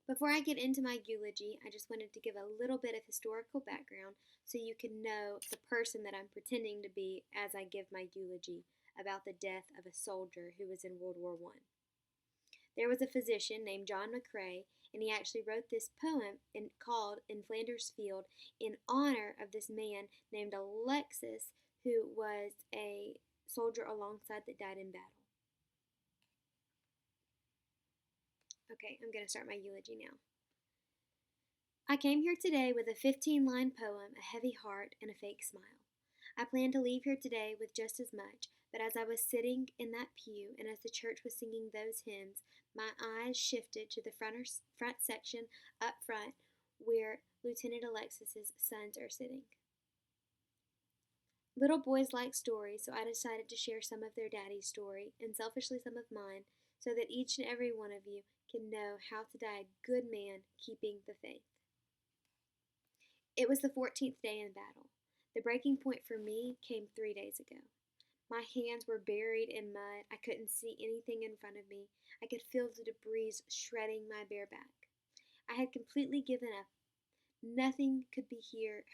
Before I get into my eulogy, I just wanted to give a little bit of historical background so you can know the person that I'm pretending to be as I give my eulogy about the death of a soldier who was in World War I. There was a physician named John McCrae, and he actually wrote this poem called In Flanders Field in honor of this man named Alexis, who was a soldier alongside that died in battle. Okay, I'm going to start my eulogy now. I came here today with a 15-line poem, a heavy heart, and a fake smile. I planned to leave here today with just as much, but as I was sitting in that pew and as the church was singing those hymns, my eyes shifted to the front section up front where Lieutenant Alexis's sons are sitting. Little boys like stories, so I decided to share some of their daddy's story and selfishly some of mine so that each and every one of you can know how to die a good man keeping the faith. It was the 14th day in battle. The breaking point for me came 3 days ago. My hands were buried in mud. I couldn't see anything in front of me. I could feel the debris shredding my bare back. I had completely given up. Nothing could be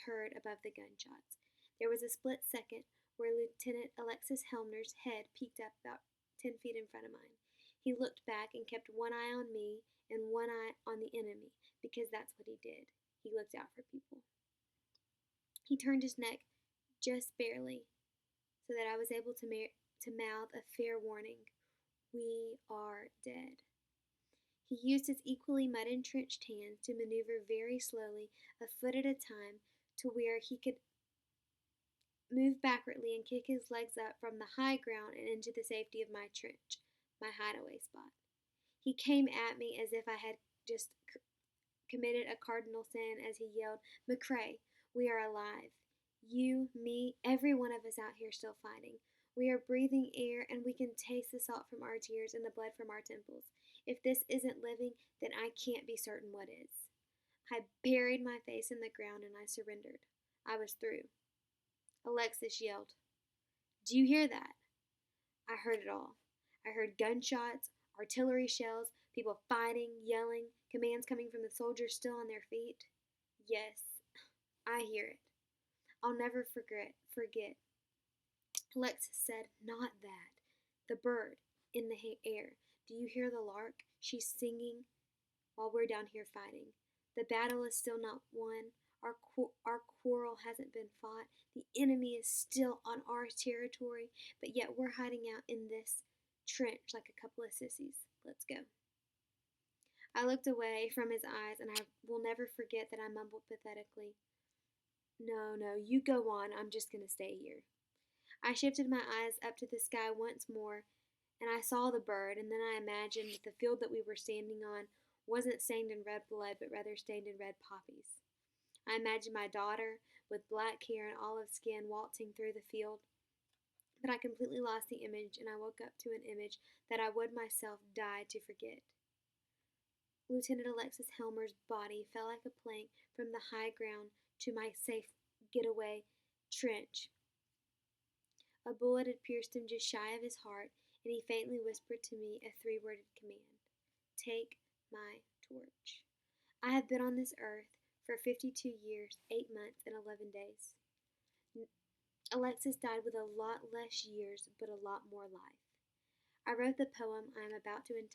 heard above the gunshots. There was a split second where Lieutenant Alexis Helmner's head peeked up about 10 feet in front of mine. He looked back and kept one eye on me and one eye on the enemy, because that's what he did. He looked out for people. He turned his neck just barely so that I was able to mouth a fair warning. We are dead. He used his equally mud-entrenched hands to maneuver very slowly, a foot at a time, to where he could move backwardly and kick his legs up from the high ground and into the safety of my trench, my hideaway spot. He came at me as if I had just committed a cardinal sin as he yelled, "McCrae, we are alive. You, me, every one of us out here still fighting. We are breathing air, and we can taste the salt from our tears and the blood from our temples. If this isn't living, then I can't be certain what is." I buried my face in the ground and I surrendered. I was through. Alexis yelled, "Do you hear that?" I heard it all. I heard gunshots, artillery shells, people fighting, yelling, commands coming from the soldiers still on their feet. Yes, I hear it. I'll never forget. Alexis said, "Not that. The bird in the air. Do you hear the lark? She's singing while we're down here fighting. The battle is still not won. Our quarrel hasn't been fought. The enemy is still on our territory, but yet we're hiding out in this trench like a couple of sissies. Let's go." I looked away from his eyes, and I will never forget that I mumbled pathetically, No, you go on. I'm just going to stay here." I shifted my eyes up to the sky once more, and I saw the bird, and then I imagined that the field that we were standing on wasn't stained in red blood, but rather stained in red poppies. I imagined my daughter, with black hair and olive skin, waltzing through the field, but I completely lost the image, and I woke up to an image that I would myself die to forget. Lieutenant Alexis Helmner's body fell like a plank from the high ground to my safe getaway trench. A bullet had pierced him just shy of his heart, and he faintly whispered to me a three-worded command: "Take my torch." I have been on this earth for 52 years, 8 months, and 11 days. Alexis died with a lot less years, but a lot more life. I wrote the poem I am about to read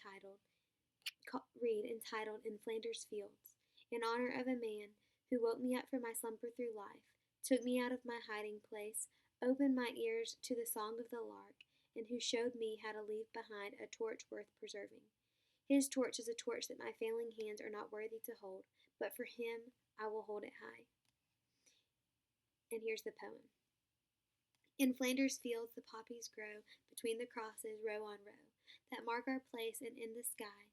entitled In Flanders Fields, in honor of a man who woke me up from my slumber through life, took me out of my hiding place, opened my ears to the song of the lark, and who showed me how to leave behind a torch worth preserving. His torch is a torch that my failing hands are not worthy to hold, but for him I will hold it high. And here's the poem. In Flanders fields the poppies grow, between the crosses row on row, that mark our place, and in the sky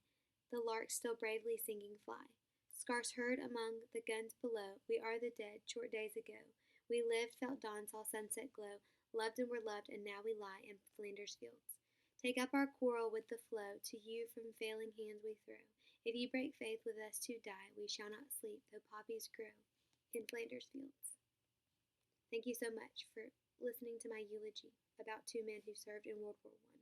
the larks still bravely singing fly. Scarce heard among the guns below, we are the dead, short days ago. We lived, felt dawn, saw sunset glow, loved and were loved, and now we lie in Flanders fields. Take up our quarrel with the flow, to you from failing hands we throw. If you break faith with us to die, we shall not sleep, though poppies grow in Flanders fields. Thank you so much for listening to my eulogy about 2 men who served in World War I.